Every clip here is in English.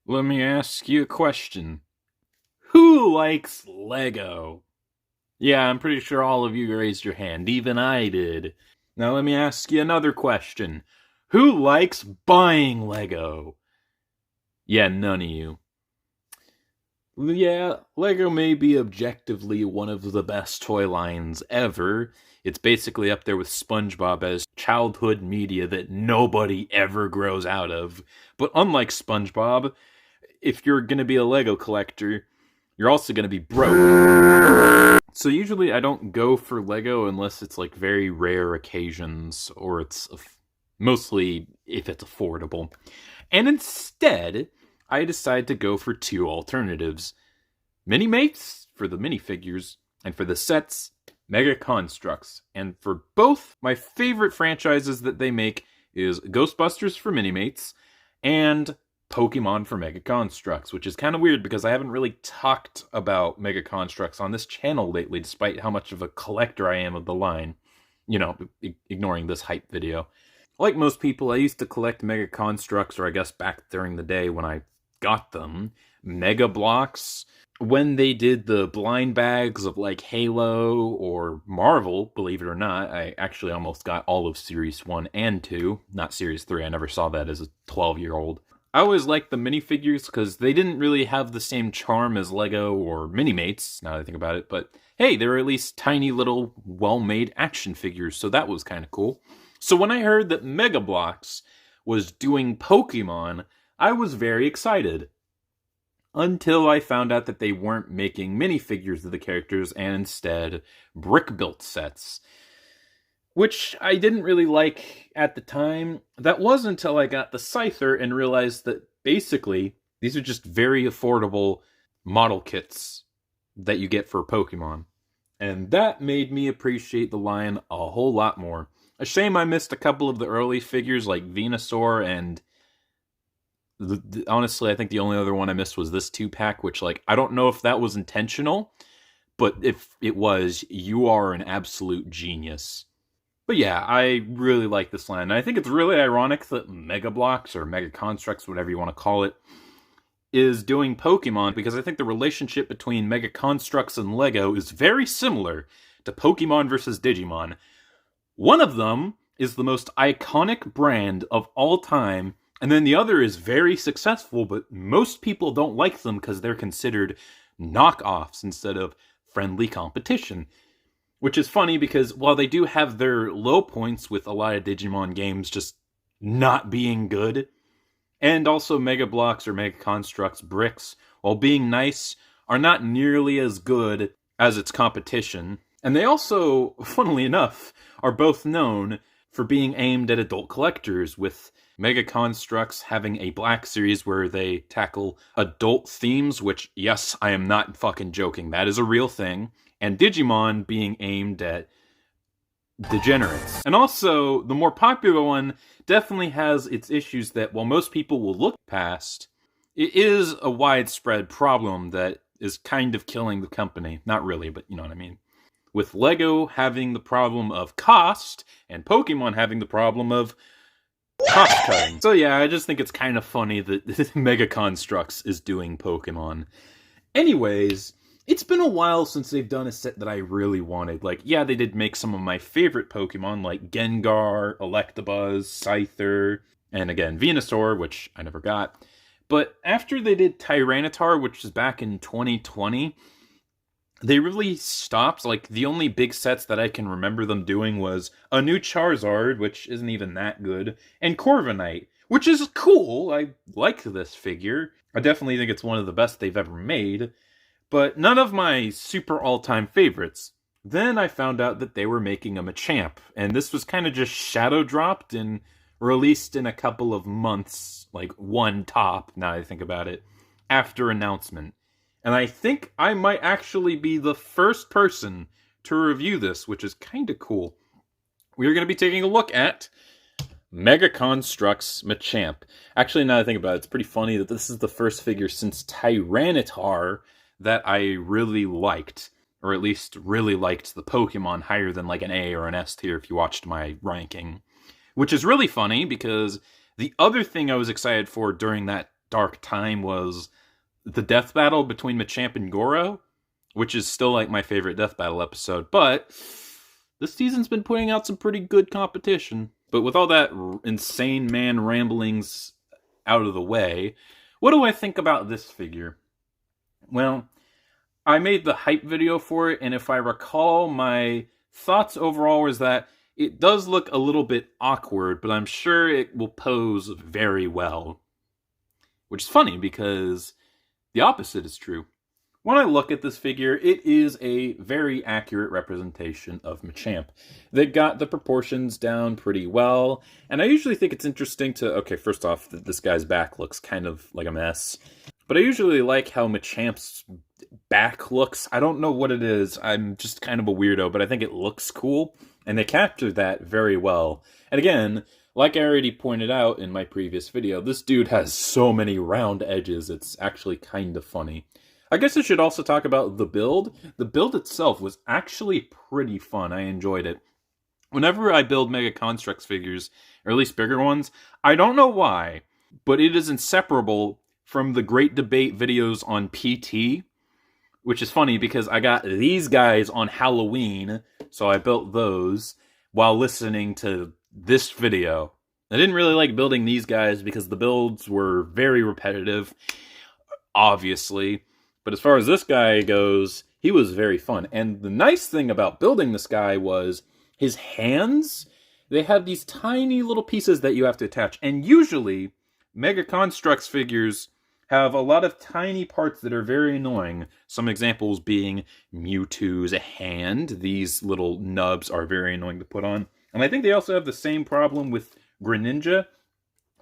Let me ask you a question. Who likes Lego? Yeah, I'm pretty sure all of you raised your hand. Even I did. Now let me ask you another question. Who likes buying Lego? Yeah, none of you. Yeah, Lego may be objectively one of the best toy lines ever. It's basically up there with SpongeBob as childhood media that nobody ever grows out of. But unlike SpongeBob, if you're gonna be a Lego collector, you're also gonna be broke. So usually I don't go for Lego unless it's like very rare occasions or it's mostly if it's affordable. And instead, I decide to go for two alternatives. Mini-mates for the minifigures, and for the sets, Mega Construx. And for both, my favorite franchises that they make is Ghostbusters for Mini-mates and Pokemon for Mega Construx, which is kind of weird because I haven't really talked about Mega Construx on this channel lately, despite how much of a collector I am of the line. You know, ignoring this hype video. Like most people, I used to collect Mega Construx, or I guess back during the day when I got them, Mega Blocks. When they did the blind bags of like Halo or Marvel, believe it or not, I actually almost got all of Series 1 and 2, not Series 3. I never saw that as a 12-year-old. I always liked the minifigures because they didn't really have the same charm as Lego or Mini-Mates, now that I think about it, but hey, they were at least tiny little well-made action figures, so that was kind of cool. So when I heard that Mega Bloks was doing Pokemon, I was very excited. Until I found out that they weren't making minifigures of the characters and instead brick-built sets. Which I didn't really like at the time. That was until I got the Scyther and realized that basically these are just very affordable model kits that you get for Pokemon. And that made me appreciate the line a whole lot more. A shame I missed a couple of the early figures like Venusaur and honestly, I think the only other one I missed was this 2-pack, which, like, I don't know if that was intentional, but if it was, you are an absolute genius. But yeah, I really like this line. And I think it's really ironic that Mega Bloks, or Mega Construx, whatever you want to call it, is doing Pokemon, because I think the relationship between Mega Construx and Lego is very similar to Pokemon versus Digimon. One of them is the most iconic brand of all time, and then the other is very successful, but most people don't like them because they're considered knockoffs instead of friendly competition. Which is funny because while they do have their low points with a lot of Digimon games just not being good, and also Mega Bloks or Mega Construx bricks, while being nice, are not nearly as good as its competition. And they also, funnily enough, are both known for being aimed at adult collectors, with Mega Construx having a Black series where they tackle adult themes, which, yes, I am not fucking joking, that is a real thing, and Digimon being aimed at degenerates. And also, the more popular one definitely has its issues that, while most people will look past, it is a widespread problem that is kind of killing the company. Not really, but you know what I mean. With Lego having the problem of cost, and Pokemon having the problem of cost cutting. So yeah, I just think it's kind of funny that Mega Construx is doing Pokemon. Anyways, it's been a while since they've done a set that I really wanted. Like, yeah, they did make some of my favorite Pokemon, like Gengar, Electabuzz, Scyther, and again, Venusaur, which I never got. But after they did Tyranitar, which was back in 2020, they really stopped. Like, the only big sets that I can remember them doing was a new Charizard, which isn't even that good, and Corviknight, which is cool. I like this figure. I definitely think it's one of the best they've ever made, but none of my super all-time favorites. Then I found out that they were making a Machamp, and this was kind of just shadow dropped and released in a couple of months, like one top, now that I think about it, after announcement. And I think I might actually be the first person to review this, which is kind of cool. We're going to be taking a look at Mega Construx Machamp. Actually, now that I think about it, it's pretty funny that this is the first figure since Tyranitar that I really liked. Or at least really liked the Pokemon higher than like an A or an S tier if you watched my ranking. Which is really funny because the other thing I was excited for during that dark time was the death battle between Machamp and Goro, which is still like my favorite death battle episode, but this season's been putting out some pretty good competition. But with all that insane man ramblings out of the way, what do I think about this figure? Well, I made the hype video for it, and if I recall, my thoughts overall was that it does look a little bit awkward, but I'm sure it will pose very well. Which is funny, because the opposite is true. When I look at this figure, it is a very accurate representation of Machamp. They got the proportions down pretty well, and I usually think it's interesting to... Okay, first off, this guy's back looks kind of like a mess. But I usually like how Machamp's back looks. I don't know what it is. I'm just kind of a weirdo, but I think it looks cool. And they captured that very well. And again, like I already pointed out in my previous video, this dude has so many round edges, it's actually kind of funny. I guess I should also talk about the build. The build itself was actually pretty fun. I enjoyed it. Whenever I build Mega Construx figures, or at least bigger ones, I don't know why, but it is inseparable from the Great Debate videos on PT, which is funny because I got these guys on Halloween, so I built those while listening to this video. I didn't really like building these guys because the builds were very repetitive, obviously. But as far as this guy goes, he was very fun. And the nice thing about building this guy was his hands. They had these tiny little pieces that you have to attach. And usually, Mega Construx figures have a lot of tiny parts that are very annoying. Some examples being Mewtwo's hand. These little nubs are very annoying to put on. And I think they also have the same problem with Greninja,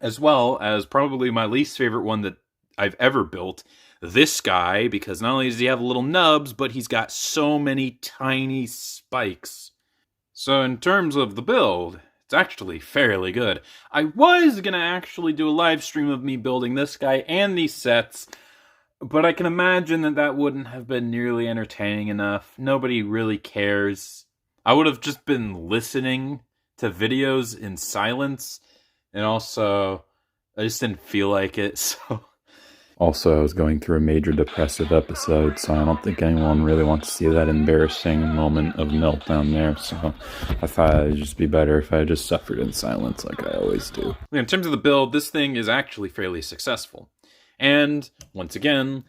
as well as probably my least favorite one that I've ever built, this guy, because not only does he have little nubs, but he's got so many tiny spikes. So in terms of the build, it's actually fairly good. I was going to actually do a live stream of me building this guy and these sets, but I can imagine that that wouldn't have been nearly entertaining enough. Nobody really cares. I would have just been listening to videos in silence, and also, I just didn't feel like it, so... Also, I was going through a major depressive episode, so I don't think anyone really wants to see that embarrassing moment of meltdown there, so I thought it'd just be better if I just suffered in silence like I always do. In terms of the build, this thing is actually fairly successful. And, once again,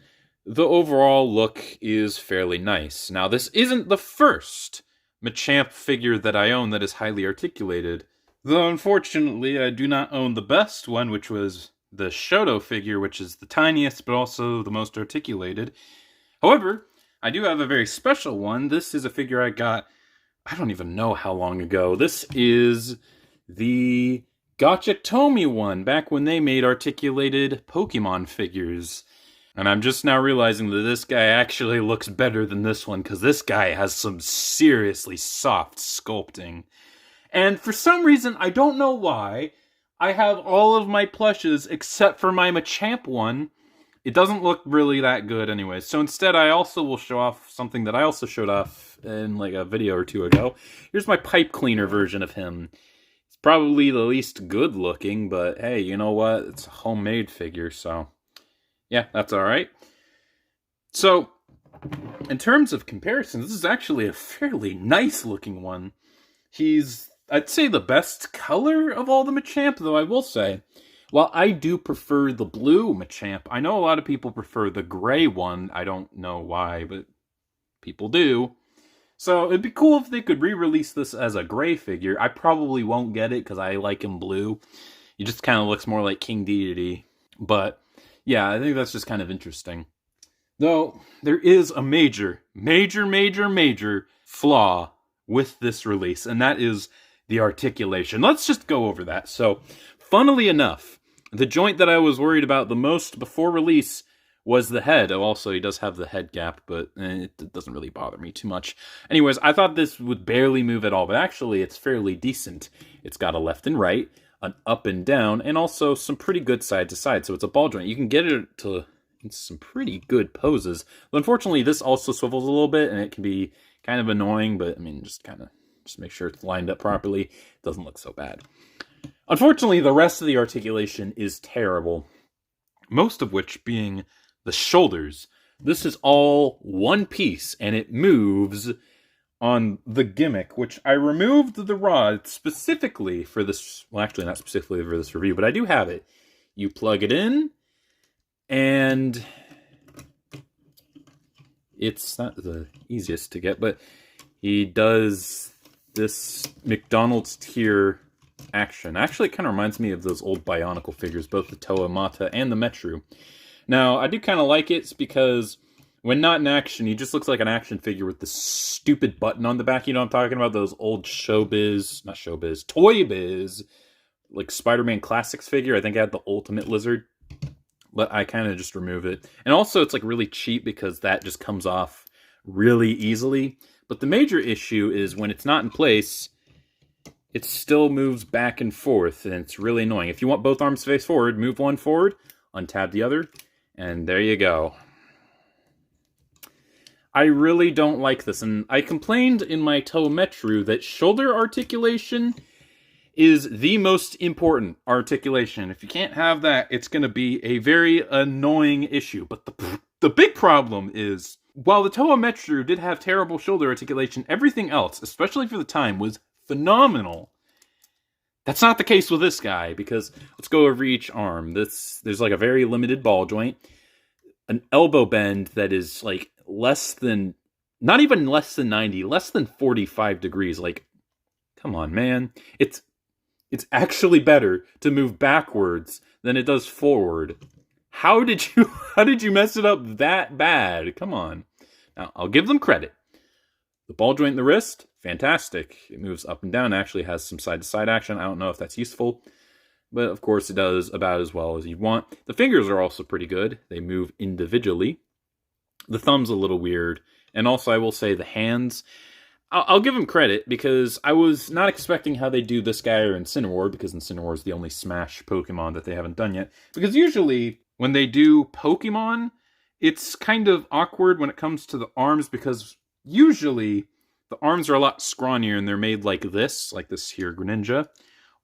the overall look is fairly nice. Now, this isn't the first Machamp figure that I own that is highly articulated, though unfortunately I do not own the best one, which was the Shoto figure, which is the tiniest but also the most articulated. However, I do have a very special one. This is a figure I got, I don't even know how long ago. This is the Gachatomi one, back when they made articulated Pokemon figures. And I'm just now realizing that this guy actually looks better than this one, because this guy has some seriously soft sculpting. And for some reason, I don't know why, I have all of my plushes except for my Machamp one. It doesn't look really that good anyways. So instead, I also will show off something that I also showed off in like a video or two ago. Here's my pipe cleaner version of him. It's probably the least good looking, but hey, you know what? It's a homemade figure, so yeah, that's alright. So, in terms of comparison, this is actually a fairly nice looking one. He's, I'd say, the best color of all the Machamp, though I will say, while I do prefer the blue Machamp, I know a lot of people prefer the gray one. I don't know why, but people do. So it'd be cool if they could re-release this as a gray figure. I probably won't get it because I like him blue. He just kind of looks more like King Dedede. But yeah, I think that's just kind of interesting. Though, there is a major flaw with this release, and that is the articulation. Let's just go over that. So, funnily enough, the joint that I was worried about the most before release was the head. Also, he does have the head gap, but it doesn't really bother me too much. Anyways, I thought this would barely move at all, but actually it's fairly decent. It's got a left and right, an up and down, and also some pretty good side to side. So it's a ball joint. You can get it to some pretty good poses. But unfortunately, this also swivels a little bit, and it can be kind of annoying, but I mean, just make sure it's lined up properly. It doesn't look so bad. Unfortunately, the rest of the articulation is terrible. most of which being the shoulders. This is all one piece, and it moves on the gimmick, which I removed the rod specifically for this. Well, actually, not specifically for this review, but I do have it. You plug it in, and it's not the easiest to get, but he does this McDonald's tier action. Actually, it kind of reminds me of those old Bionicle figures, both the Toa Mata and the Metru. Now, I do kind of like it because when not in action, he just looks like an action figure with this stupid button on the back. You know what I'm talking about? Those old Toy Biz, like Spider-Man Classics figure. I think I had the Ultimate Lizard, but I kind of just remove it. And also, it's like really cheap because that just comes off really easily. But the major issue is when it's not in place, it still moves back and forth, and it's really annoying. If you want both arms to face forward, move one forward, untab the other, and there you go. I really don't like this, and I complained in my Toa Metru that shoulder articulation is the most important articulation. If you can't have that, it's going to be a very annoying issue. But the big problem is, while the Toa Metru did have terrible shoulder articulation, everything else, especially for the time, was phenomenal. That's not the case with this guy, because let's go over each arm. There's like a very limited ball joint, an elbow bend that is like not even less than 90, less than 45 degrees. Like, come on, man. It's actually better to move backwards than it does forward. How did you mess it up that bad? Come on. Now, I'll give them credit. The ball joint in the wrist, fantastic. It moves up and down, actually has some side-to-side action. I don't know if that's useful, but of course it does about as well as you'd want. The fingers are also pretty good. They move individually. The thumb's a little weird. And also, I will say the hands, I'll give them credit, because I was not expecting how they do this guy or Incineroar, because Incineroar is the only Smash Pokemon that they haven't done yet. Because usually, when they do Pokemon, it's kind of awkward when it comes to the arms, because usually the arms are a lot scrawnier and they're made like this here Greninja.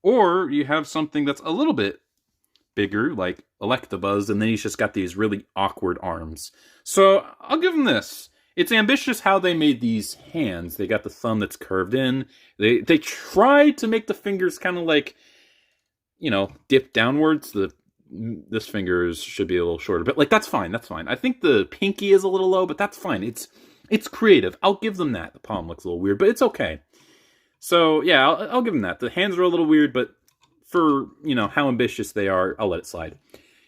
Or you have something that's a little bit bigger, like Electabuzz, and then he's just got these really awkward arms. So I'll give him this. It's ambitious how they made these hands. They got the thumb that's curved in. They tried to make the fingers kind of like, dip downwards. This finger should be a little shorter, but like that's fine. That's fine. I think the pinky is a little low, but that's fine. It's creative. I'll give them that. The palm looks a little weird, but it's okay. So yeah, I'll give them that. The hands are a little weird, but for how ambitious they are, I'll let it slide.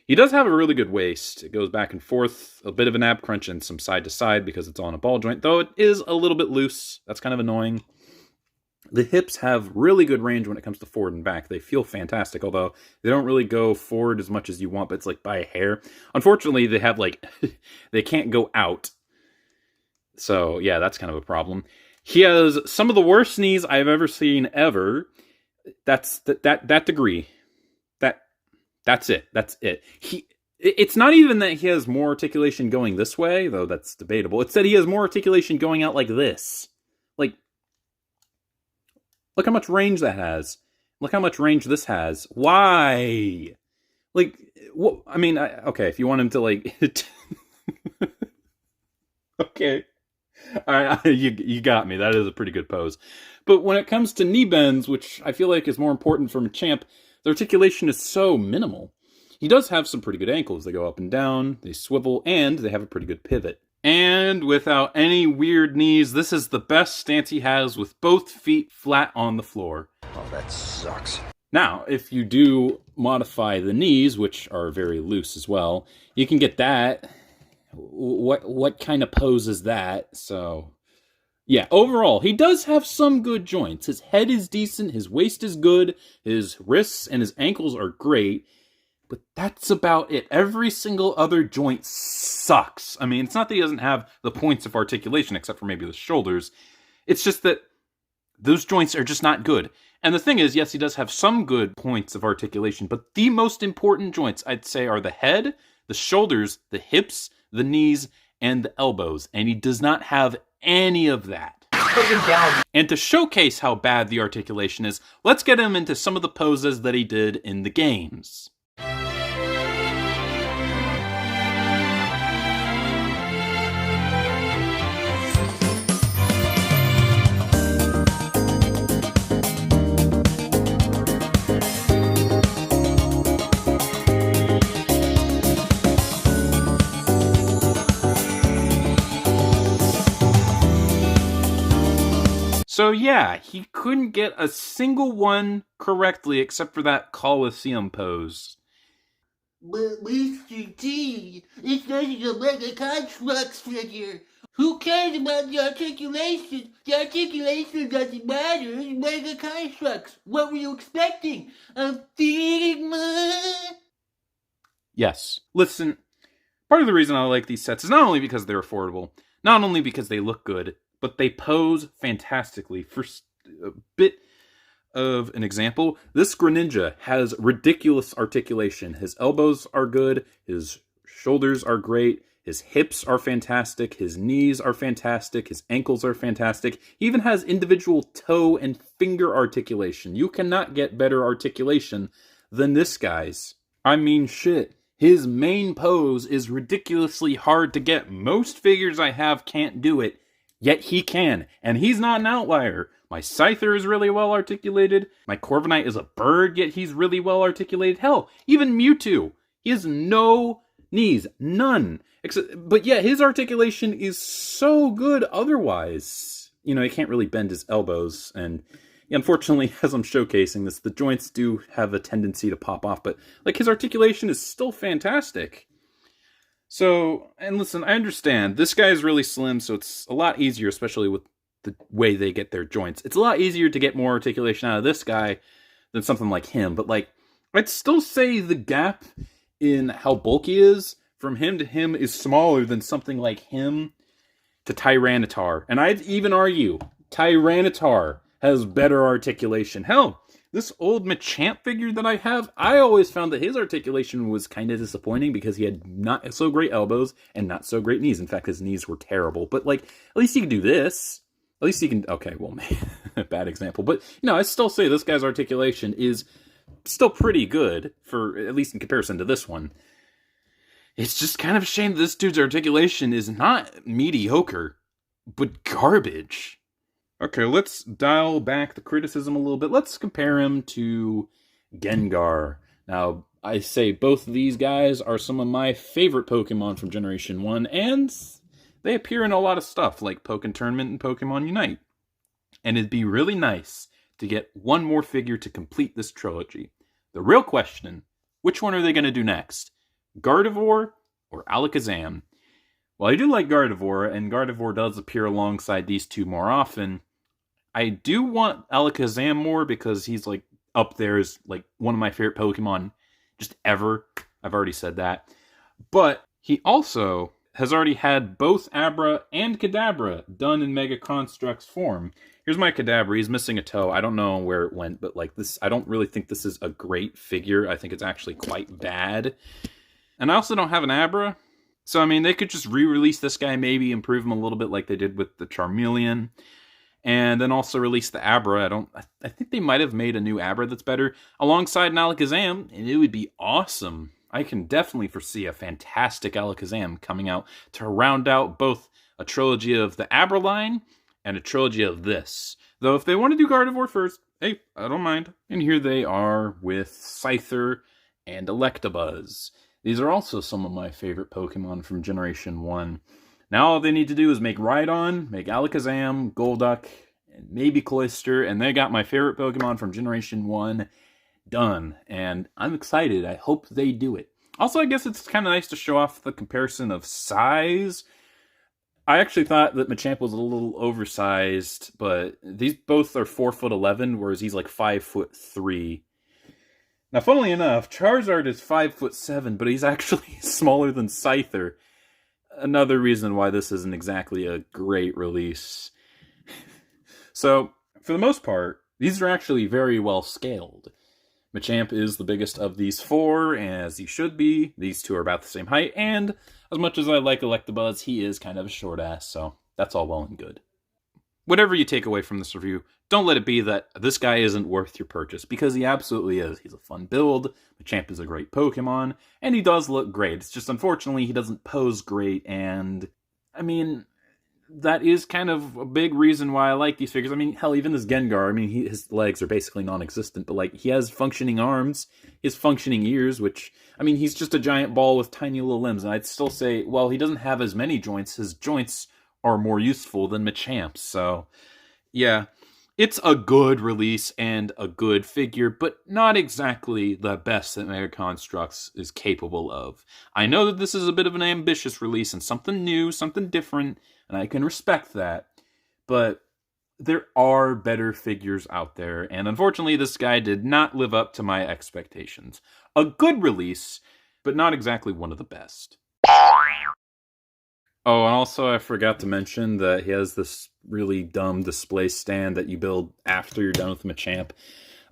He does have a really good waist. It goes back and forth, a bit of an ab crunch and some side to side because it's on a ball joint, though it is a little bit loose. That's kind of annoying. The hips have really good range when it comes to forward and back. They feel fantastic, although they don't really go forward as much as you want, but it's like by a hair. Unfortunately, they have they can't go out. So yeah, that's kind of a problem. He has some of the worst knees I've ever seen ever. That's that degree. That's it. That's it. It's not even that he has more articulation going this way, though that's debatable. It's that he has more articulation going out like this. Like, look how much range that has. Look how much range this has. Why? Like, what? I mean, okay, if you want him to okay. All right, you got me. That is a pretty good pose. But when it comes to knee bends, which I feel like is more important for Machamp, the articulation is so minimal. He does have some pretty good ankles. They go up and down, they swivel, and they have a pretty good pivot. And without any weird knees, this is the best stance he has with both feet flat on the floor. Oh, that sucks. Now, if you do modify the knees, which are very loose as well, you can get that. What kind of pose is that? So, yeah, overall, he does have some good joints. His head is decent, his waist is good, his wrists and his ankles are great, but that's about it. Every single other joint sucks. I mean, it's not that he doesn't have the points of articulation, except for maybe the shoulders. It's just that those joints are just not good. And the thing is, yes, he does have some good points of articulation, but the most important joints, I'd say, are the head, the shoulders, the hips, the knees, and the elbows. And he does not have any of that. And to showcase how bad the articulation is, let's get him into some of the poses that he did in the games. So yeah, he couldn't get a single one correctly except for that Colosseum pose. But Mr. T, it's only a Mega Construx figure. Who cares about the articulation? The articulation doesn't matter. It's Mega Construx. What were you expecting? A Figma? Yes. Listen, part of the reason I like these sets is not only because they're affordable, not only because they look good, but they pose fantastically. For a bit of an example, this Greninja has ridiculous articulation. His elbows are good, his shoulders are great, his hips are fantastic, his knees are fantastic, his ankles are fantastic. He even has individual toe and finger articulation. You cannot get better articulation than this guy's. I mean, shit. His main pose is ridiculously hard to get. Most figures I have can't do it, yet he can, and he's not an outlier. My Scyther is really well articulated. My Corviknight is a bird, yet he's really well articulated. Hell, even Mewtwo. He has no knees. None. But yeah, his articulation is so good otherwise. You know, he can't really bend his elbows, and unfortunately, as I'm showcasing this, the joints do have a tendency to pop off, but like his articulation is still fantastic. So, and listen, I understand, this guy is really slim, so it's a lot easier, especially with the way they get their joints. It's a lot easier to get more articulation out of this guy than something like him, but like, I'd still say the gap in how bulky he is from him to him is smaller than something like him to Tyranitar. And I'd even argue Tyranitar has better articulation. Hell, this old Machamp figure that I have, I always found that his articulation was kind of disappointing because he had not so great elbows and not so great knees. In fact, his knees were terrible. But, like, at least he can do this. At least he can... Okay, well, bad example. But, you know, I still say this guy's articulation is still pretty good, for at least in comparison to this one. It's just kind of a shame that this dude's articulation is not mediocre, but garbage. Okay, let's dial back the criticism a little bit. Let's compare him to Gengar. Now, I say both of these guys are some of my favorite Pokemon from Generation 1, and they appear in a lot of stuff, like Pokken Tournament and Pokemon Unite. And it'd be really nice to get one more figure to complete this trilogy. The real question, which one are they going to do next? Gardevoir or Alakazam? Well, I do like Gardevoir, and Gardevoir does appear alongside these two more often. I do want Alakazam more because he's like up there as like one of my favorite Pokemon just ever. I've already said that. But he also has already had both Abra and Kadabra done in Mega Construx form. Here's my Kadabra. He's missing a toe. I don't know where it went, but like this, I don't really think this is a great figure. I think it's actually quite bad. And I also don't have an Abra. So, I mean, they could just re-release this guy, maybe improve him a little bit like they did with the Charmeleon. And then also release the Abra. I think they might have made a new Abra that's better alongside an Alakazam, and it would be awesome. I can definitely foresee a fantastic Alakazam coming out to round out both a trilogy of the Abra line and a trilogy of this. Though if they want to do Gardevoir first, hey, I don't mind. And here they are with Scyther and Electabuzz. These are also some of my favorite Pokemon from Generation 1. Now all they need to do is make Rhydon, make Alakazam, Golduck, and maybe Cloyster, and they got my favorite Pokemon from Generation 1 done. And I'm excited. I hope they do it. Also, I guess it's kind of nice to show off the comparison of size. I actually thought that Machamp was a little oversized, but these both are 4'11", whereas he's like 5'3". Now, funnily enough, Charizard is 5'7", but he's actually smaller than Scyther. Another reason why this isn't exactly a great release. So, for the most part, these are actually very well scaled. Machamp is the biggest of these four, as he should be. These two are about the same height, and as much as I like Electabuzz, he is kind of a short ass, so that's all well and good. Whatever you take away from this review, don't let it be that this guy isn't worth your purchase, because he absolutely is. He's a fun build, Machamp is a great Pokemon, and he does look great. It's just, unfortunately, he doesn't pose great, and, I mean, that is kind of a big reason why I like these figures. I mean, hell, even this Gengar, I mean, his legs are basically non-existent, but, like, he has functioning arms, he has functioning ears, which, I mean, he's just a giant ball with tiny little limbs, and I'd still say, well, he doesn't have as many joints. His joints are more useful than Machamp's, so, yeah. It's a good release and a good figure, but not exactly the best that Mega Construx is capable of. I know that this is a bit of an ambitious release and something new, something different, and I can respect that, but there are better figures out there, and unfortunately this guy did not live up to my expectations. A good release, but not exactly one of the best. Oh, and also I forgot to mention that he has this really dumb display stand that you build after you're done with Machamp.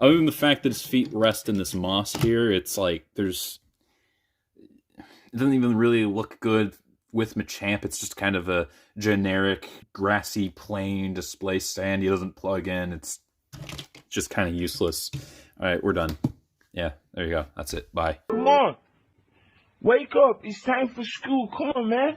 Other than the fact that his feet rest in this moss here, it's like it doesn't even really look good with Machamp. It's just kind of a generic grassy plain display stand. He doesn't plug in. It's just kind of useless. All right, we're done. Yeah, there you go. That's it. Bye. Come on. Wake up. It's time for school. Come on, man.